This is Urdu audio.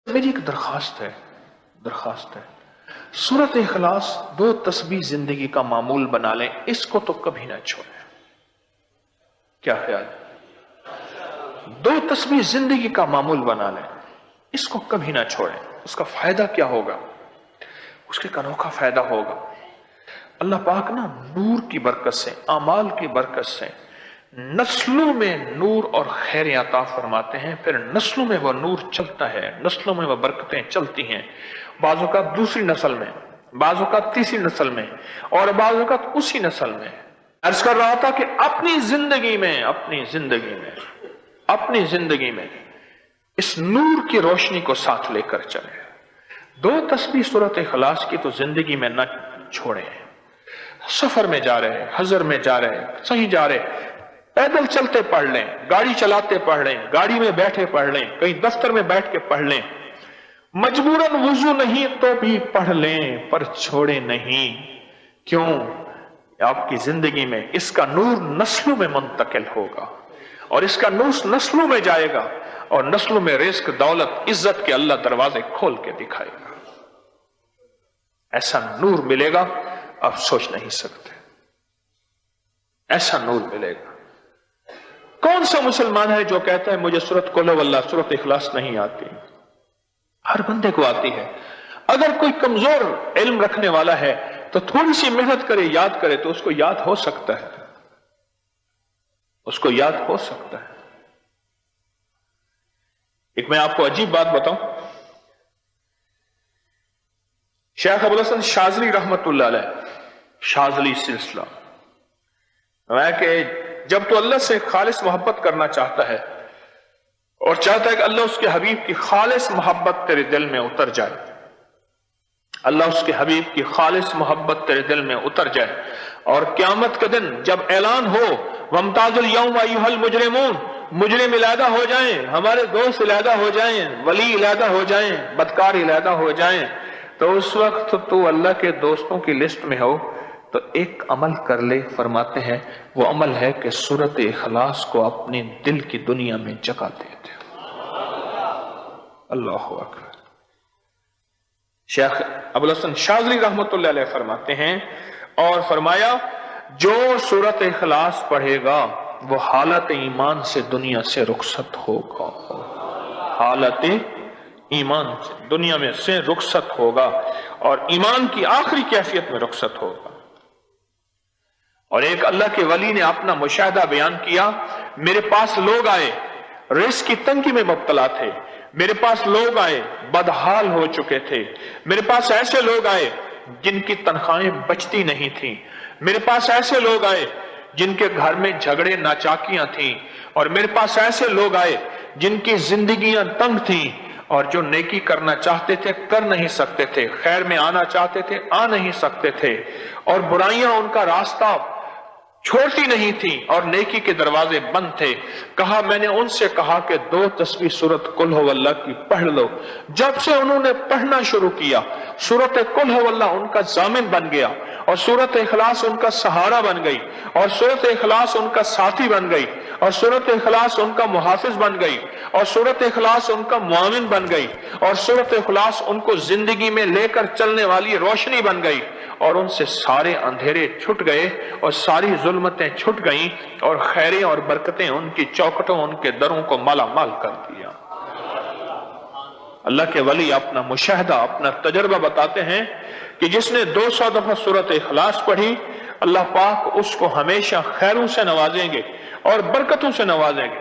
میری ایک درخواست ہے سورۃ اخلاص 2 تسبیح زندگی کا معمول بنا لیں، اس کو تو کبھی نہ چھوڑیں۔ کیا خیال؟ 2 تسبیح زندگی کا معمول بنا لیں، اس کو کبھی نہ چھوڑیں۔ اس کا فائدہ کیا ہوگا؟ اس کے انوکھا فائدہ ہوگا، اللہ پاک نا نور کی برکت سے، اعمال کی برکت سے نسلوں میں نور اور خیر عطا فرماتے ہیں۔ پھر نسلوں میں وہ نور چلتا ہے، نسلوں میں وہ برکتیں چلتی ہیں، بعض اوقات دوسری نسل میں، بعض اوقات تیسری نسل میں، اور بعض اوقات اسی نسل میں۔ عرض کر رہا تھا کہ اپنی زندگی میں اس نور کی روشنی کو ساتھ لے کر چلیں۔ 2 تسبیح سورۃ اخلاص کی تو زندگی میں نہ چھوڑیں۔ سفر میں جا رہے، حضر میں جا رہے، صحیح جا رہے، پیدل چلتے پڑھ لیں، گاڑی چلاتے پڑھ لیں، گاڑی میں بیٹھے پڑھ لیں، کہیں دفتر میں بیٹھ کے پڑھ لیں، مجبوراً وضو نہیں تو بھی پڑھ لیں، پر چھوڑے نہیں۔ کیوں؟ آپ کی زندگی میں اس کا نور نسلوں میں منتقل ہوگا، اور اس کا نور نسلوں میں جائے گا، اور نسلوں میں رزق، دولت، عزت کے اللہ دروازے کھول کے دکھائے گا۔ ایسا نور ملے گا آپ سوچ نہیں سکتے، ایسا نور ملے گا۔ کون سا مسلمان ہے جو کہتا ہے مجھے سورۃ قل واللہ، سورۃ اخلاص نہیں آتی؟ ہر بندے کو آتی ہے۔ اگر کوئی کمزور علم رکھنے والا ہے تو تھوڑی سی محنت کرے، یاد کرے تو اس کو یاد ہو سکتا ہے، اس کو یاد ہو سکتا ہے۔ ایک میں آپ کو عجیب بات بتاؤں، شیخ ابوالحسن شاذلی رحمت اللہ علیہ، شاذلی سلسلہ، میں کہ جب تو اللہ سے خالص محبت کرنا چاہتا ہے اور چاہتا ہے کہ اللہ اس کے حبیب کی خالص محبت تیرے دل میں اتر جائے، اللہ اس کے حبیب کی خالص محبت تیرے دل میں اتر جائے، اور قیامت کے دن جب اعلان ہو وَامْتَازُوا الْيَوْمَ أَيُّهَا الْمُجْرِمُونَ، مجرم علیحدہ ہو جائیں، ہمارے دوست علیحدہ ہو جائیں، ولی علیحدہ ہو جائیں، بدکار علیحدہ ہو جائیں، تو اس وقت تو اللہ کے دوستوں کی لسٹ میں ہو تو ایک عمل کر لے۔ فرماتے ہیں وہ عمل ہے کہ سورۃ اخلاص کو اپنے دل کی دنیا میں جگہ دے دے۔ اللہ اکبر۔ شیخ ابوالحسن شاذلی رحمت اللہ علیہ فرماتے ہیں، اور فرمایا جو سورۃ اخلاص پڑھے گا وہ حالت ایمان سے دنیا سے رخصت ہوگا، حالت ایمان سے دنیا میں سے رخصت ہوگا، اور ایمان کی آخری کیفیت میں رخصت ہوگا۔ اور ایک اللہ کے ولی نے اپنا مشاہدہ بیان کیا، میرے پاس لوگ آئے رزق کی تنگی میں مبتلا تھے، میرے پاس لوگ آئے بدحال ہو چکے تھے، میرے پاس ایسے لوگ آئے جن کی تنخواہیں بچتی نہیں تھیں، میرے پاس ایسے لوگ آئے جن کے گھر میں جھگڑے ناچاکیاں تھیں، اور میرے پاس ایسے لوگ آئے جن کی زندگیاں تنگ تھیں، اور جو نیکی کرنا چاہتے تھے کر نہیں سکتے تھے، خیر میں آنا چاہتے تھے آ نہیں سکتے تھے، اور برائیاں ان کا راستہ چھوڑتی نہیں تھی، اور نیکی کے دروازے بند تھے۔ کہا میں نے ان سے کہا کہ 2 تسبیح سورۃ قل هو اللہ کی پڑھ لو۔ جب سے انہوں نے پڑھنا شروع کیا، سورۃ قل هو اللہ ان کا ضامن بن گیا، اور سورۃ اخلاص ان کا سہارا بن گئی، اور سورۃ اخلاص ان کا ساتھی بن گئی، اور سورۃ اخلاص ان کا محافظ بن گئی، اور سورۃ اخلاص ان کا معاون بن گئی، اور سورۃ اخلاص ان کو زندگی میں لے کر چلنے والی روشنی بن گئی، اور ان سے سارے اندھیرے چھٹ گئے، اور ساری ظلمتیں چھٹ گئیں، اور خیریں اور برکتیں ان کی چوکھٹوں، ان کے دروں کو مالا مال کر دیا۔ اللہ کے ولی اپنا مشاہدہ، اپنا تجربہ بتاتے ہیں کہ جس نے 200 دفعہ سورۃ اخلاص پڑھی، اللہ پاک اس کو ہمیشہ خیروں سے نوازیں گے اور برکتوں سے نوازیں گے۔